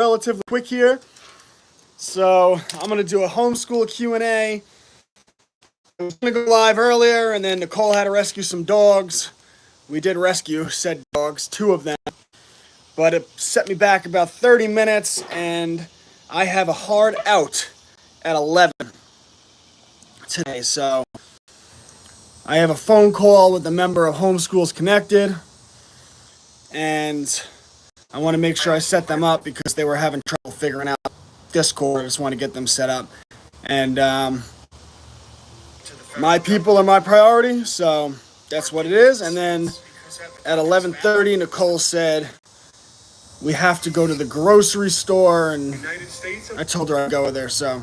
relatively quick here. So I'm going to do a homeschool Q&A. I was going to go live earlier, and then Nicole had to rescue some dogs. We did rescue said dogs, 2 of them. But it set me back about 30 minutes, and I have a hard out at 11 today. So I have a phone call with a member of Homeschools Connected, and I want to make sure I set them up because they were having trouble figuring out Discord. I just want to get them set up. And my people are my priority, so that's what it is. And then at 11:30, Nicole said, we have to go to the grocery store, and I told her I'd go with her. So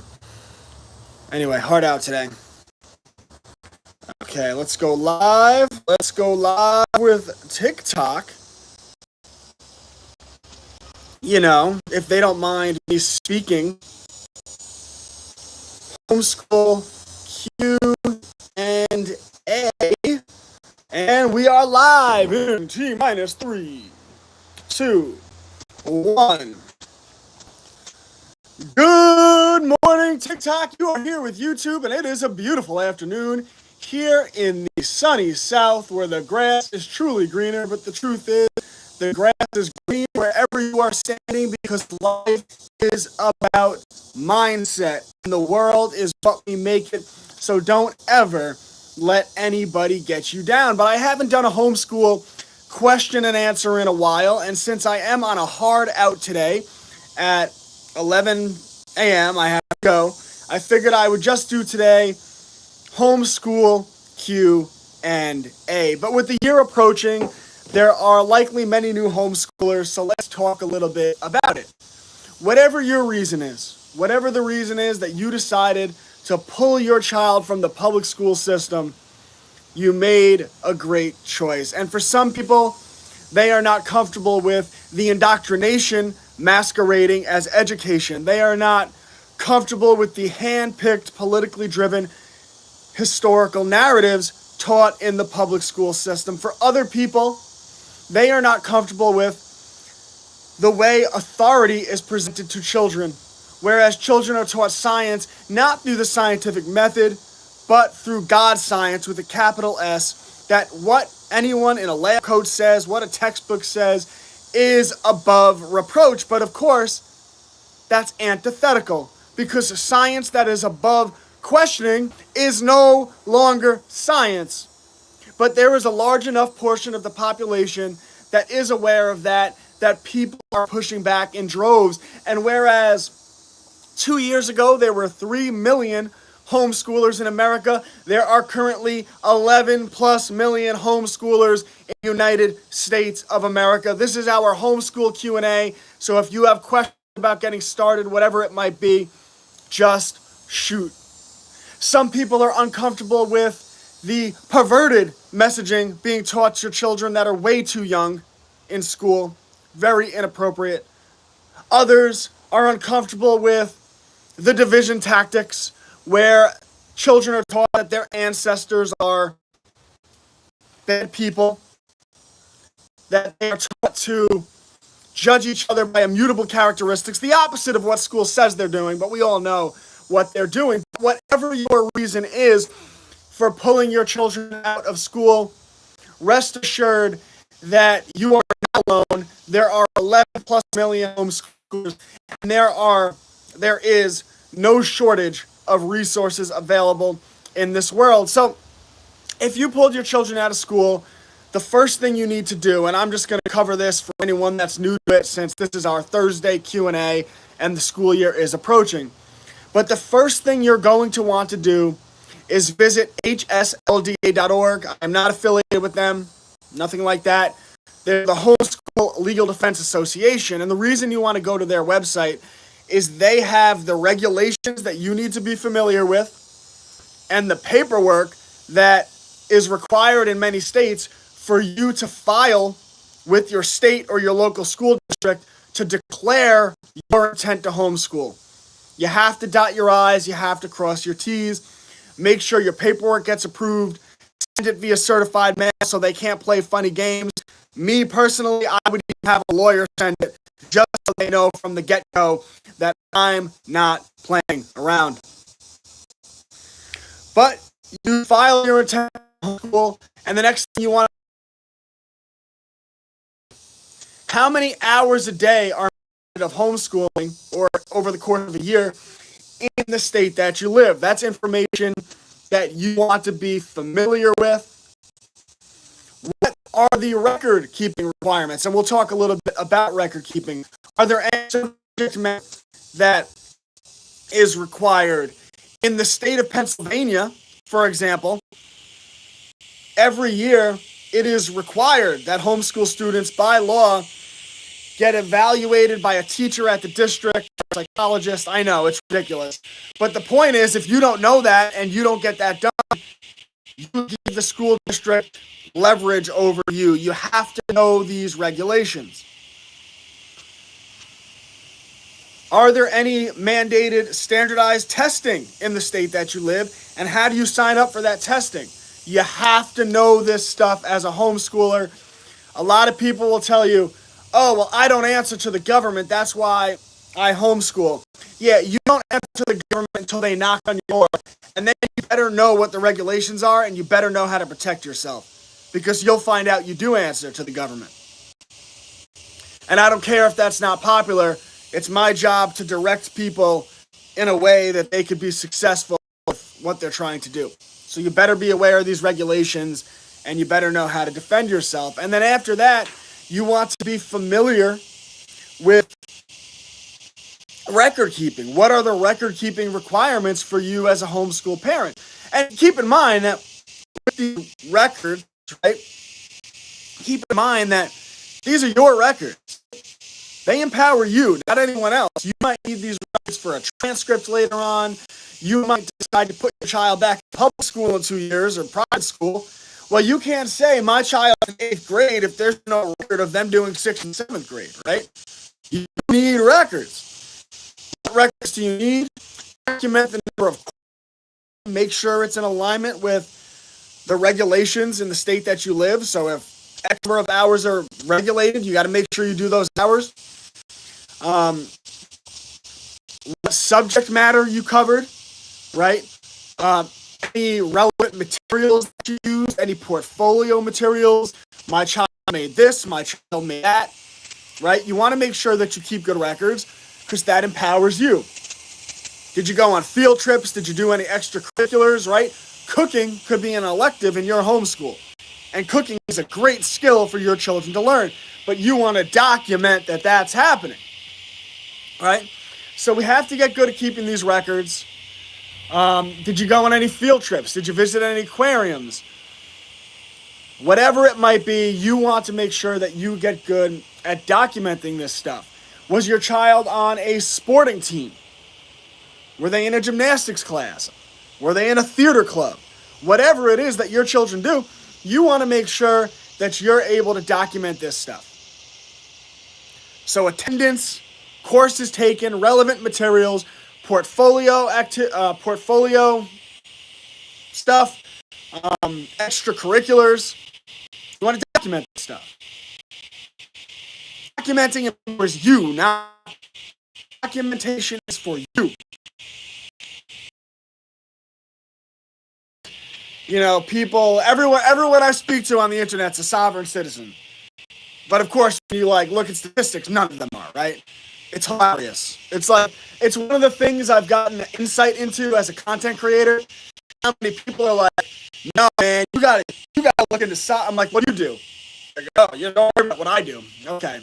anyway, hard out today. Okay, let's go live. Let's go live with TikTok. You know, if they don't mind me speaking. Homeschool Q&A. And we are live in T-3, 2, 1. Good morning, TikTok. You are here with YouTube, and it is a beautiful afternoon here in the sunny South where the grass is truly greener, but the truth is the grass is green wherever you are standing because life is about mindset, and the world is what we make it, so don't ever let anybody get you down. But I haven't done a homeschool question and answer in a while, and since I am on a hard out today at 11 a.m., I have to go, I figured I would just do today homeschool Q&A. But with the year approaching, there are likely many new homeschoolers, so let's talk a little bit about it. Whatever your reason is, whatever the reason is that you decided to pull your child from the public school system, you made a great choice. And for some people, they are not comfortable with the indoctrination masquerading as education. They are not comfortable with the hand-picked, politically driven historical narratives taught in the public school system. For other people, they are not comfortable with the way authority is presented to children, whereas children are taught science not through the scientific method, but through God science with a capital S, that what anyone in a lab coat says, what a textbook says, is above reproach. But of course, that's antithetical, because science that is above questioning is no longer science. But there is a large enough portion of the population that is aware of that people are pushing back in droves. And whereas 2 years ago there were 3 million homeschoolers in America, there are currently 11 plus million homeschoolers in the United States of America. This is our homeschool Q&A. So if you have questions about getting started, whatever it might be, just shoot. Some people are uncomfortable with the perverted messaging being taught to children that are way too young in school. Very inappropriate. Others are uncomfortable with the division tactics where children are taught that their ancestors are bad people, that they are taught to judge each other by immutable characteristics, the opposite of what school says they're doing, but we all know what they're doing. Whatever your reason is for pulling your children out of school, rest assured that you are not alone. There are 11 plus million homeschoolers, and there is no shortage of resources available in this world. So if you pulled your children out of school, the first thing you need to do, and I'm just going to cover this for anyone that's new to it since this is our Thursday Q&A and the school year is approaching. But the first thing you're going to want to do is visit hslda.org. I'm not affiliated with them, nothing like that. They're the Homeschool Legal Defense Association, and the reason you want to go to their website is they have the regulations that you need to be familiar with and the paperwork that is required in many states for you to file with your state or your local school district to declare your intent to homeschool. You have to dot your I's, you have to cross your T's, make sure your paperwork gets approved, send it via certified mail so they can't play funny games. Me personally, I would even have a lawyer send it just so they know from the get-go that I'm not playing around. But you file your intent homeschool, and the next thing you want to, how many hours a day are of homeschooling or over the course of a year in the state that you live? That's information that you want to be familiar with. What are the record keeping requirements? And we'll talk a little bit about record keeping. Are there any subject matter that is required? In the state of Pennsylvania, for example, every year it is required that homeschool students by law get evaluated by a teacher at the district, a psychologist. I know, it's ridiculous. But the point is, if you don't know that and you don't get that done, you give the school district leverage over you. You have to know these regulations. Are there any mandated standardized testing in the state that you live? And how do you sign up for that testing? You have to know this stuff as a homeschooler. A lot of people will tell you, oh, well, I don't answer to the government, that's why I homeschool. Yeah, you don't answer to the government until they knock on your door. And then you better know what the regulations are, and you better know how to protect yourself, because you'll find out you do answer to the government. And I don't care if that's not popular. It's my job to direct people in a way that they could be successful with what they're trying to do. So you better be aware of these regulations, and you better know how to defend yourself. And then after that, you want to be familiar with record keeping. What are the record keeping requirements for you as a homeschool parent? And keep in mind that with the records, right? Keep in mind that these are your records. They empower you, not anyone else. You might need these records for a transcript later on. You might decide to put your child back in public school in 2 years or private school. Well, you can't say my child in 8th grade if there's no record of them doing 6th and 7th grade, right? You need records. What records do you need? Document the number of, make sure it's in alignment with the regulations in the state that you live. So if X number of hours are regulated, you got to make sure you do those hours. What subject matter you covered, right? Any relevant materials that you use, any portfolio materials. My child made this, my child made that, right? You want to make sure that you keep good records because that empowers you. Did you go on field trips? Did you do any extracurriculars, right? Cooking could be an elective in your homeschool. And cooking is a great skill for your children to learn. But you want to document that that's happening, right? So we have to get good at keeping these records. Did you go on any field trips? Did you visit any aquariums? Whatever it might be, you want to make sure that you get good at documenting this stuff. Was your child on a sporting team? Were they in a gymnastics class? Were they in a theater club? Whatever it is that your children do, you want to make sure that you're able to document this stuff. So attendance, courses taken, relevant materials, portfolio stuff, extracurriculars. You want to document this stuff. Documenting empowers you, not documentation is for you. You know, people, everyone I speak to on the internet's a sovereign citizen. But of course, when you look at statistics, none of them are, right? It's hilarious. It's one of the things I've gotten insight into as a content creator. How many people are like, no, man, you gotta look into I'm like, what do you do? Like, oh, you don't worry about what I do. Okay.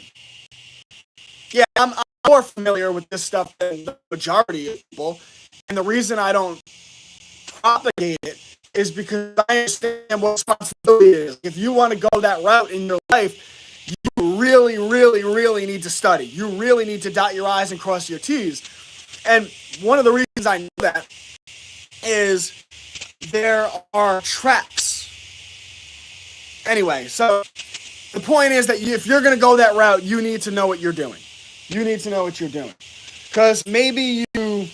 Yeah, I'm more familiar with this stuff than the majority of people. And the reason I don't propagate it is because I understand what responsibility is. If you want to go that route in your life, you really, really, really need to study. You really need to dot your I's and cross your T's. And one of the reasons I know that is there are tracks. Anyway, so the point is that if you're going to go that route, you need to know what you're doing. You need to know what you're doing. Because maybe you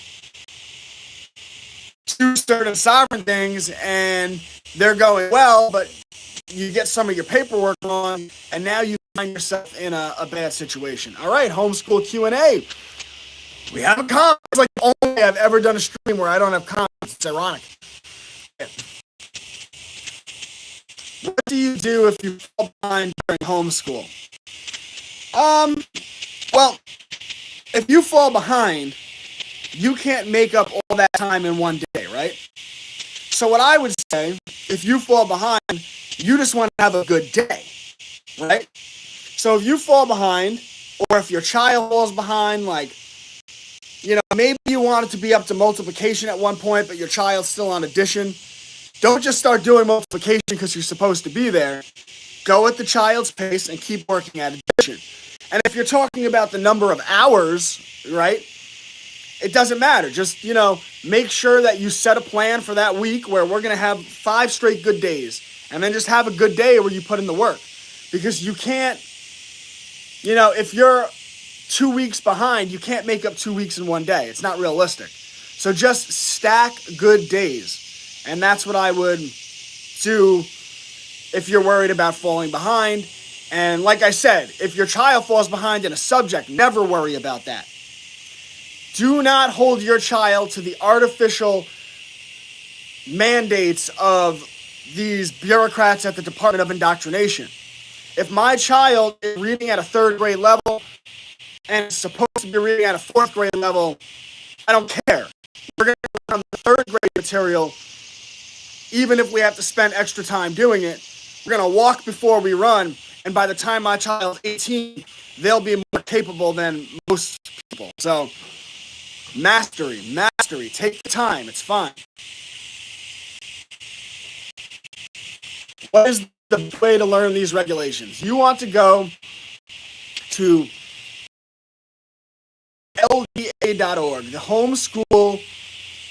do certain sovereign things and they're going well, but you get some of your paperwork wrong, and now you find yourself in a bad situation. All right, Homeschool Q&A. We have a comment. It's like the only way I've ever done a stream where I don't have comments. It's ironic. What do you do if you fall behind during homeschool? Well, if you fall behind, you can't make up all that time in one day, right? So what I would say, if you fall behind, you just want to have a good day, right? So if you fall behind, or if your child falls behind, like, you know, maybe you want it to be up to multiplication at one point, but your child's still on addition. Don't just start doing multiplication because you're supposed to be there. Go at the child's pace and keep working at addition. And if you're talking about the number of hours, right, it doesn't matter. Just, you know, make sure that you set a plan for that week where we're going to have 5 straight good days. And then just have a good day where you put in the work. Because you can't, you know, if you're 2 weeks behind, you can't make up 2 weeks in one day. It's not realistic. So just stack good days. And that's what I would do if you're worried about falling behind. And like I said, if your child falls behind in a subject, never worry about that. Do not hold your child to the artificial mandates of these bureaucrats at the Department of Indoctrination. If my child is reading at a 3rd grade level and is supposed to be reading at a 4th grade level, I don't care. We're going to learn on the 3rd grade material, even if we have to spend extra time doing it. We're going to walk before we run. And by the time my child's 18, they'll be more capable than most people. So, mastery. Take the time. It's fine. What is the way to learn these regulations? You want to go to LDA.org, the Homeschool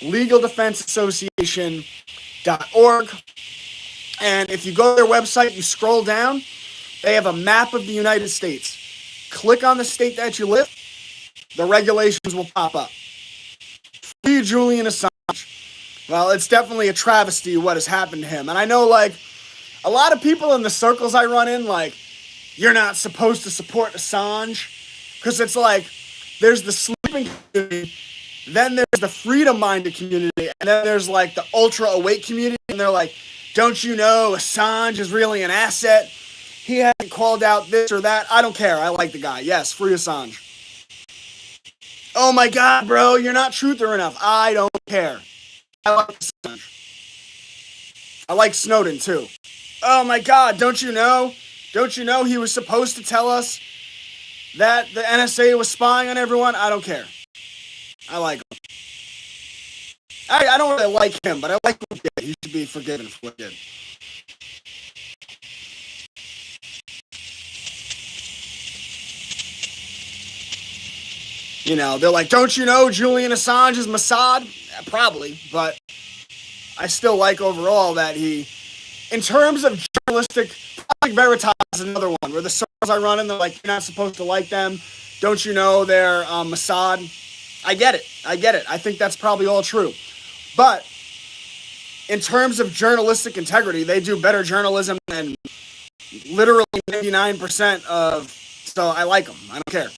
Legal Defense Association.org. And if you go to their website, you scroll down, they have a map of the United States. Click on the state that you live, the regulations will pop up. Free Julian Assange. Well, it's definitely a travesty what has happened to him. And I know, like, a lot of people in the circles I run in, like, you're not supposed to support Assange. Because it's like, there's the sleeping community, then there's the freedom-minded community, and then there's, like, the ultra-awake community, and they're like, don't you know Assange is really an asset? He hasn't called out this or that. I don't care. I like the guy. Yes, free Assange. Oh my God, bro, you're not truther enough. I don't care. I like Assange. I like Snowden, too. Oh my God, don't you know? Don't you know he was supposed to tell us that the NSA was spying on everyone? I don't care. I like him. I don't really like him, but I like what he did. He should be forgiven for what he did. You know, they're like, don't you know Julian Assange is Mossad? Yeah, probably, but I still like overall that he, in terms of journalistic, Project Veritas is another one, where the circles I run in, they're like, you're not supposed to like them. Don't you know they're Mossad? I get it. I think that's probably all true. But in terms of journalistic integrity, they do better journalism than literally 99% of, so I like them. I don't care.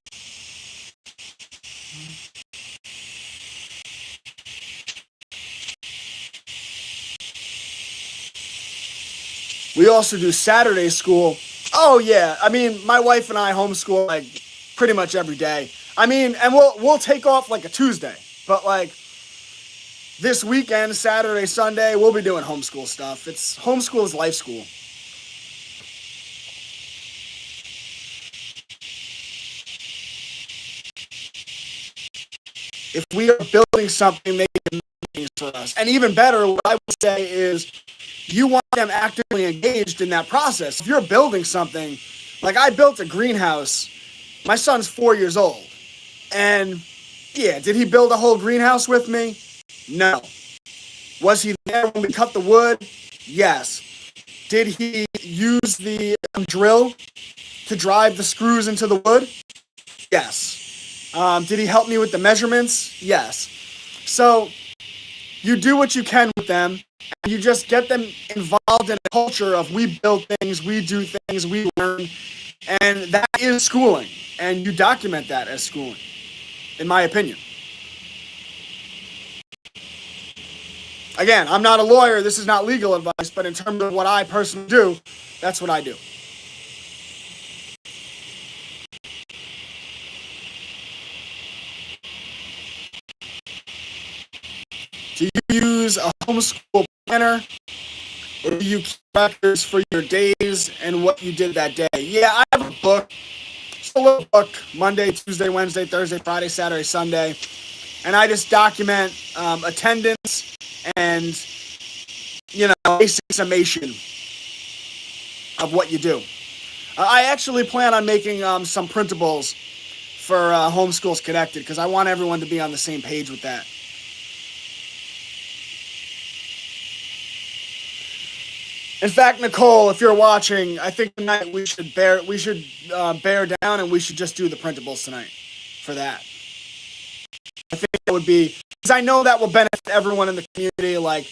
We also do Saturday school. Oh yeah, I mean, my wife and I homeschool like pretty much every day. I mean, and we'll take off like a Tuesday, but like this weekend, Saturday, Sunday, we'll be doing homeschool stuff. It's homeschool is life school. If we are building something, make it mean for us. And even better, what I would say is you want them actively engaged in that process. If you're building something, like I built a greenhouse, my son's 4 years old. And yeah, did he build a whole greenhouse with me? No. Was he there when we cut the wood? Yes. Did he use the drill to drive the screws into the wood? Yes. Did he help me with the measurements? Yes. So you do what you can with them, and you just get them involved in a culture of we build things, we do things, we learn, And that is schooling. And you document that as schooling, in my opinion. Again, I'm not a lawyer. This is not legal advice. But in terms of what I personally do, that's what I do. Do you use a homeschool planner? Or do you keep records for your days and what you did that day? Yeah, I have a book. Just a little book. Monday, Tuesday, Wednesday, Thursday, Friday, Saturday, Sunday. And I just document attendance and, basic summation of what you do. I actually plan on making some printables for Homeschools Connected because I want everyone to be on the same page with that. In fact, Nicole, if you're watching, I think tonight we should bear down and we should just do the printables tonight for that. I think that would be, because I know that will benefit everyone in the community. Like,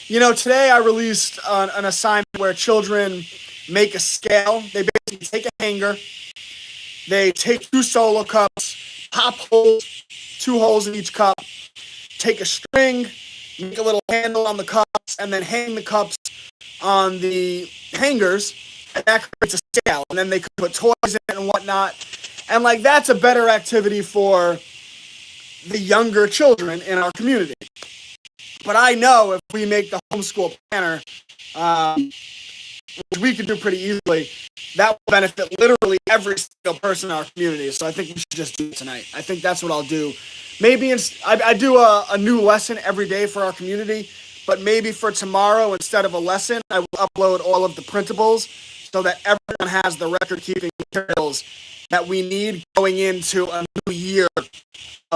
today I released an assignment where children make a scale. They basically take a hanger, they take 2 solo cups, pop holes, 2 holes in each cup, take a string, make a little handle on the cups, and then hang the cups on the hangers, and that creates a scale. And then they could put toys in it and whatnot. And that's a better activity for the younger children in our community. But I know if we make the homeschool planner, which we can do pretty easily, that will benefit literally every single person in our community. So I think we should just do it tonight. I think that's what I'll do. Maybe I do a new lesson every day for our community, but maybe for tomorrow, instead of a lesson, I will upload all of the printables so that everyone has the record-keeping materials that we need going into a new year of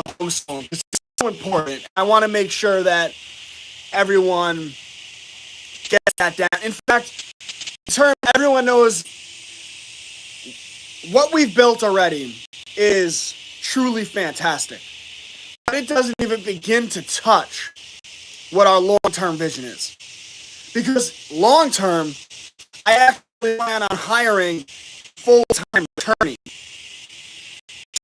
homeschooling. It's so important. I want to make sure that everyone gets that down. In fact, everyone knows what we've built already is truly fantastic. But it doesn't even begin to touch what our long-term vision is. Because long-term, I actually plan on hiring full-time attorney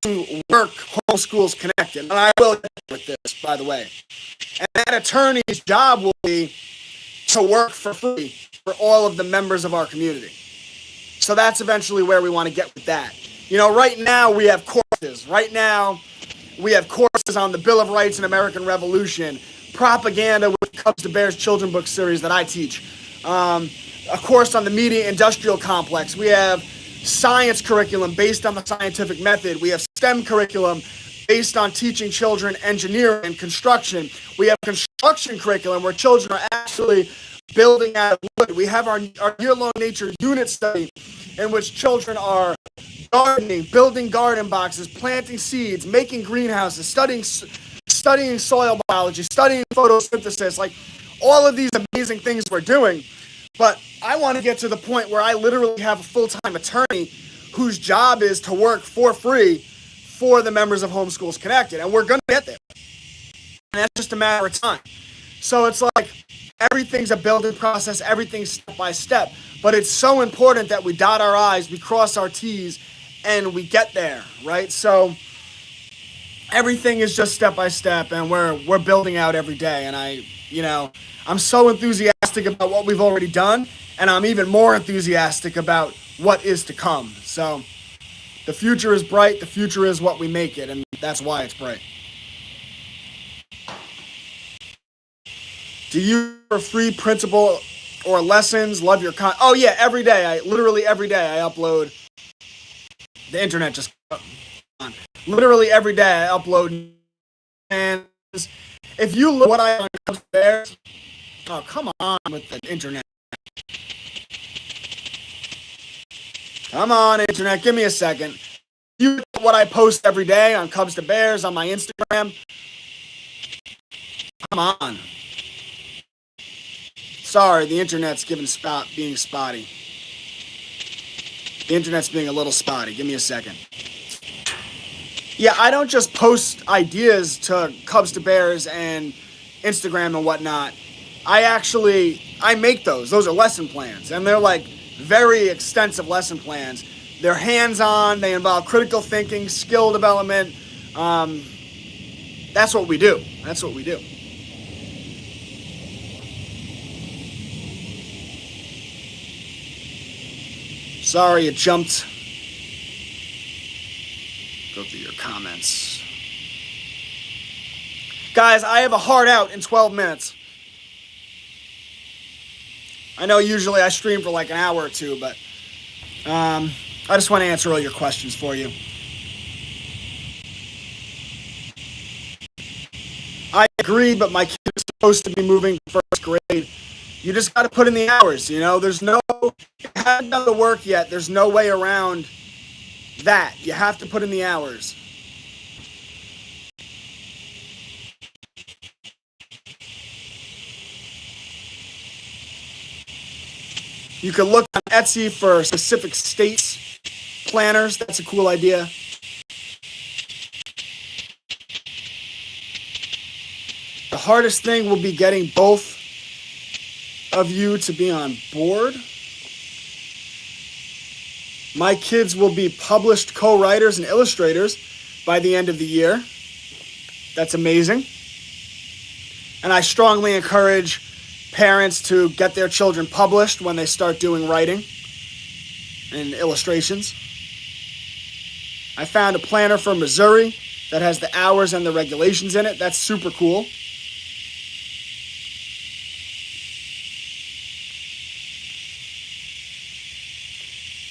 to work Homeschools Connected. And I will get with this, by the way. And that attorney's job will be to work for free for all of the members of our community. So that's eventually where we want to get with that. Right now we have courses. Right now we have courses on the Bill of Rights and American Revolution, propaganda with Cubs to Bears children book series that I teach, a course on the media industrial complex. We have science curriculum based on the scientific method. We have STEM curriculum based on teaching children engineering and construction. We have construction curriculum where children are actually building out of wood. We have our year-long nature unit study in which children are gardening, building garden boxes, planting seeds, making greenhouses, studying soil biology, studying photosynthesis, all of these amazing things we're doing. But I want to get to the point where I literally have a full-time attorney whose job is to work for free for the members of Homeschools Connected. And we're going to get there. And that's just a matter of time. So it's everything's a building process, everything's step by step. But it's so important that we dot our I's, we cross our T's, and we get there, right? So everything is just step by step, and we're building out every day. And I'm so enthusiastic about what we've already done, and I'm even more enthusiastic about what is to come. So the future is bright, the future is what we make it, and that's why it's bright. Do you for free printable or lessons? Love your content. Oh yeah, every day. Literally every day I upload. The internet just on. Literally every day I upload. And if you look what I on there, oh come on with the internet. Come on, internet, give me a second. You look at what I post every day on Cubs to Bears on my Instagram. Come on. Sorry, the internet's being spotty. The internet's being a little spotty. Give me a second. Yeah, I don't just post ideas to Cubs to Bears and Instagram and whatnot. I make those. Those are lesson plans. And they're very extensive lesson plans They're hands-on. They involve critical thinking, skill development. That's what we do. That's what we do. Sorry, it jumped. Go through your comments. Guys, I have a hard out in 12 minutes. I know usually I stream for like an hour or two, but I just want to answer all your questions for you. I agree, but my kid is supposed to be moving to first grade. You just got to put in the hours, you know? You haven't done the work yet. There's no way around that. You have to put in the hours. You can look on Etsy for specific states planners. That's a cool idea. The hardest thing will be getting both of you to be on board. My kids will be published co-writers and illustrators by the end of the year. That's amazing. And I strongly encourage parents to get their children published when they start doing writing and illustrations. I found a planner from Missouri that has the hours and the regulations in it. That's super cool.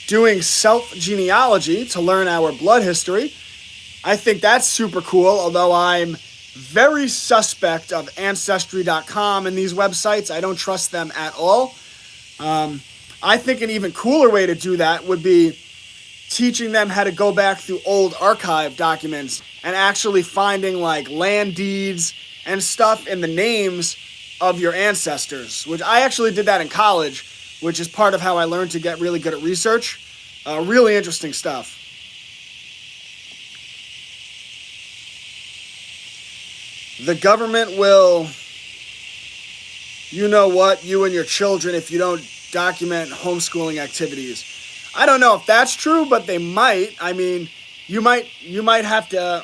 Doing self-genealogy to learn our blood history. I think that's super cool, although I'm very suspect of Ancestry.com and these websites. I don't trust them at all. I think an even cooler way to do that would be teaching them how to go back through old archive documents and actually finding like land deeds and stuff in the names of your ancestors, which I actually did that in college, which is part of how I learned to get really good at research. Really interesting stuff. The government will, you know what, you and your children if you don't document homeschooling activities. I don't know if that's true, but they might. I mean, you might have to,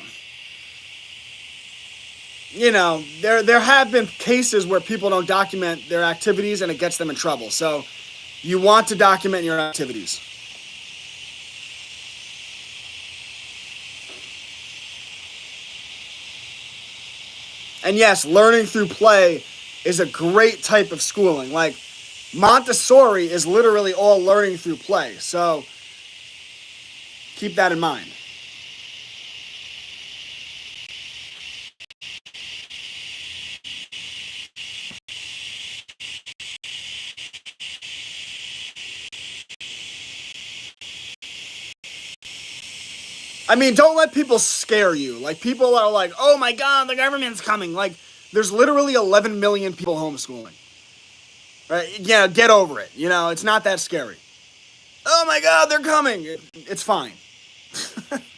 you know, there have been cases where people don't document their activities and it gets them in trouble. So you want to document your activities. And yes, learning through play is a great type of schooling. Like Montessori is literally all learning through play. So keep that in mind. I mean, don't let people scare you. Like, people are like, oh my God, the government's coming. Like, there's literally 11 million people homeschooling. Right? Yeah, get over it. You know, it's not that scary. Oh my God, they're coming. It's fine.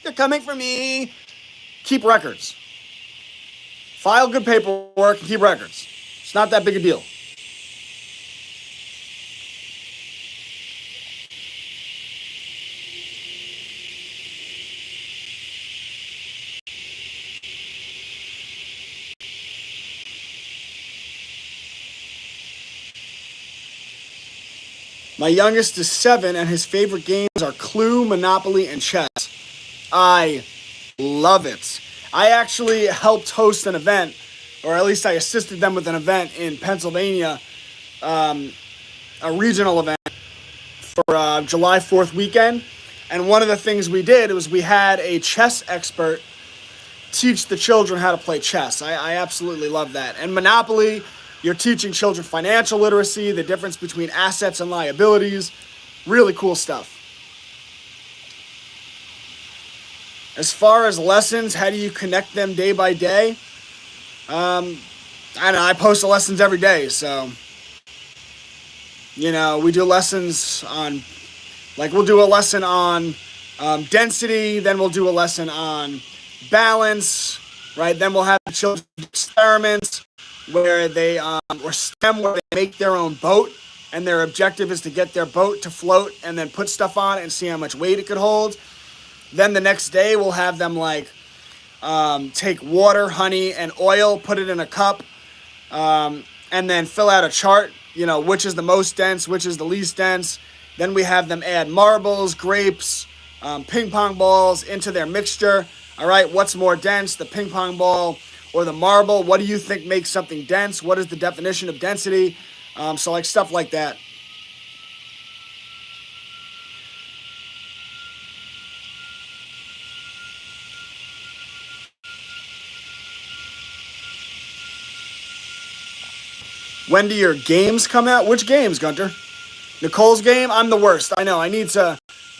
They're coming for me. Keep records. File good paperwork and keep records. It's not that big a deal. My youngest is 7, and his favorite games are Clue, Monopoly, and chess. I love it. I actually helped host an event, or at least I assisted them with an event in Pennsylvania, a regional event for July 4th weekend. And one of the things we did was we had a chess expert teach the children how to play chess. I absolutely love that. And Monopoly, you're teaching children financial literacy, the difference between assets and liabilities. Really cool stuff. As far as lessons, how do you connect them day by day? I don't know, I post the lessons every day, so, you know, we do lessons on, like, we'll do a lesson on density, then we'll do a lesson on balance, right? Then we'll have the children do experiments where they, or STEM, where they make their own boat, and their objective is to get their boat to float and then put stuff on it and see how much weight it could hold. Then the next day we'll have them like take water, honey, and oil, put it in a cup, and then fill out a chart, which is the most dense, which is the least dense. Then we have them add marbles, grapes, ping pong balls into their mixture. All right, what's more dense, the ping pong ball or the marble? What do you think makes something dense? What is the definition of density? So like stuff like that. When do your games come out? Which games, Gunter? Nicole's game? I'm the worst. I know. I need to.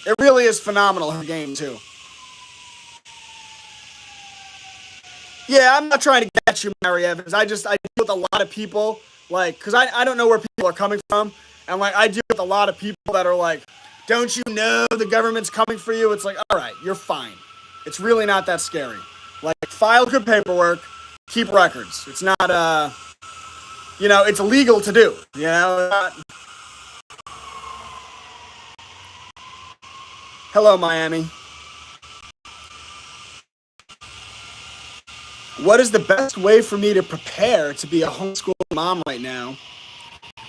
It really is phenomenal, her game, too. Yeah, I'm not trying to get you, Mary Evans. I deal with a lot of people, like, because I don't know where people are coming from. And, like, I deal with a lot of people that are like, don't you know the government's coming for you? It's like, all right, you're fine. It's really not that scary. Like, file good paperwork, keep records. It's not, it's illegal to do, Hello, Miami. What is the best way for me to prepare to be a homeschool mom right now?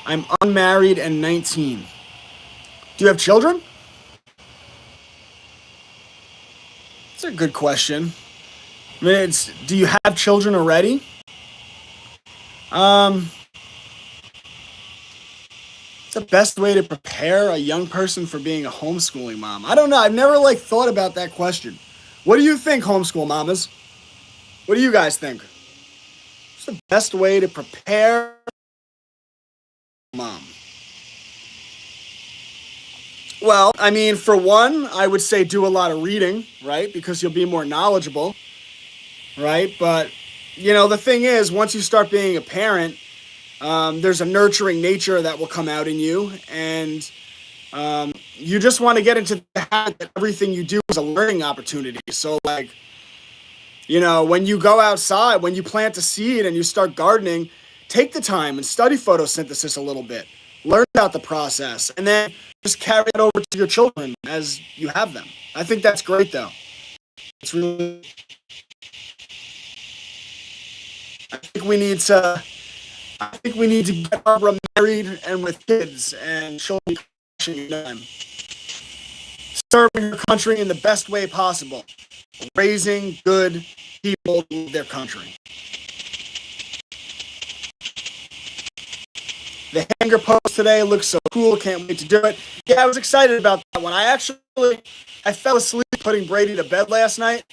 I'm unmarried and 19. Do you have children? That's a good question. I mean, do you have children already? The best way to prepare a young person for being a homeschooling mom? I don't know. I've never thought about that question. What do you think, homeschool mamas? What do you guys think? What's the best way to prepare mom? Well, I mean, for one, I would say do a lot of reading, right? Because you'll be more knowledgeable, right? But, the thing is, once you start being a parent, there's a nurturing nature that will come out in you, and you just want to get into the habit that everything you do is a learning opportunity. So, when you go outside, when you plant a seed and you start gardening, take the time and study photosynthesis a little bit. Learn about the process, and then just carry it over to your children as you have them. I think that's great, though. It's really. I think we need to get Barbara married and with kids, and she'll be serving her country in the best way possible, raising good people in their country. The hanger post today looks so cool. Can't wait to do it. Yeah, I was excited about that one. I fell asleep putting Brady to bed last night,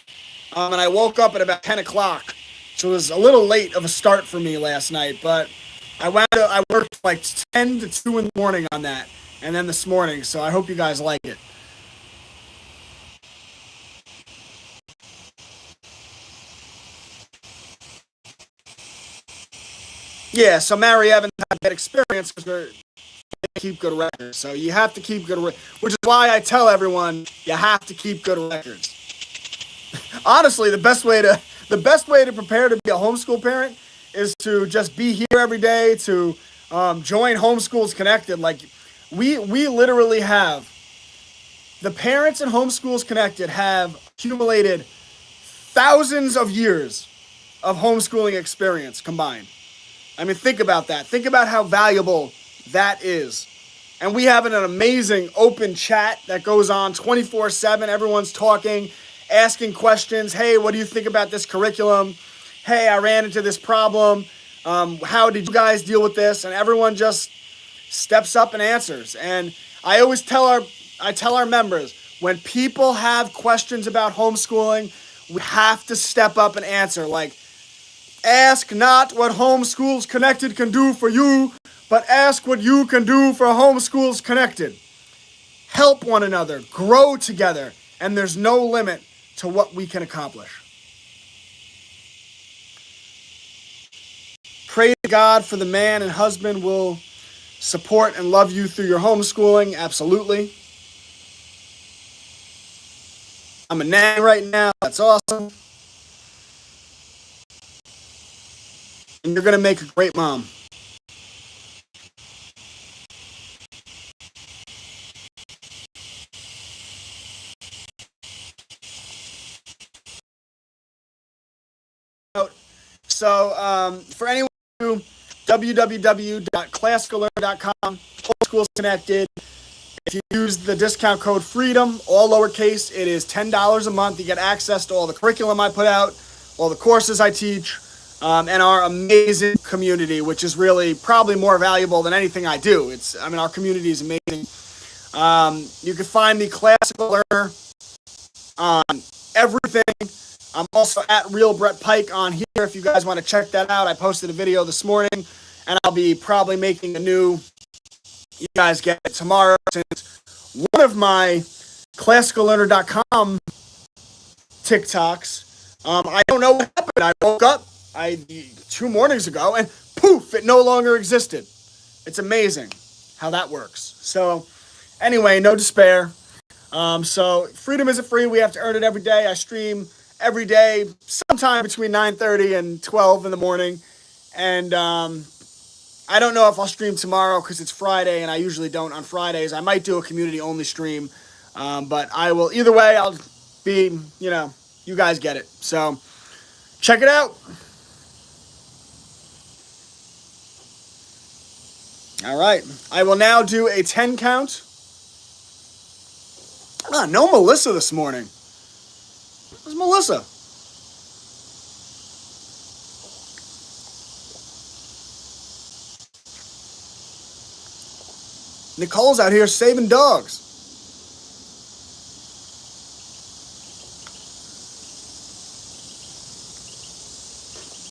and I woke up at about 10 o'clock. So it was a little late of a start for me last night, but I worked like 10 to 2 in the morning on that, and then this morning, so I hope you guys like it. Yeah, so Mary Evans had that experience because they keep good records. So you have to keep good records, which is why I tell everyone you have to keep good records. Honestly, the best way to prepare to be a homeschool parent is to just be here every day, to join Homeschools Connected. Like we literally have the parents in Homeschools Connected have accumulated thousands of years of homeschooling experience combined. I mean, think about that. Think about how valuable that is. And we have an amazing open chat that goes on 24/7. Everyone's talking, asking questions. Hey, what do you think about this curriculum? Hey, I ran into this problem. How did you guys deal with this? And everyone just steps up and answers. And I always tell our members, when people have questions about homeschooling, we have to step up and answer. Like, ask not what Homeschools Connected can do for you, but ask what you can do for Homeschools Connected. Help one another, grow together, and there's no limit to what we can accomplish. Pray to God for the man and husband will support and love you through your homeschooling. Absolutely. I'm a nanny right now. That's awesome. And you're going to make a great mom. So for anyone who, www.classicallearn.com, Homeschool's Connected. If you use the discount code FREEDOM, all lowercase, it is $10 a month. You get access to all the curriculum I put out, all the courses I teach, and our amazing community, which is really probably more valuable than anything I do. Our community is amazing. You can find me Classical Learner on everything. I'm also at Real Brett Pike on here if you guys want to check that out. I posted a video this morning, and I'll be probably making a new, you guys get it tomorrow, since one of my classicallearner.com TikToks, I don't know what happened. I woke up 2 mornings ago, and poof, it no longer existed. It's amazing how that works. So anyway, no despair. So freedom isn't free. We have to earn it every day. I stream every day, sometime between 9:30 and 12 in the morning. And I don't know if I'll stream tomorrow because it's Friday, and I usually don't on Fridays. I might do a community-only stream. But I will, either way, I'll be, you guys get it. So check it out. All right. I will now do a 10 count. No Melissa this morning. Where's Melissa? Nicole's out here saving dogs.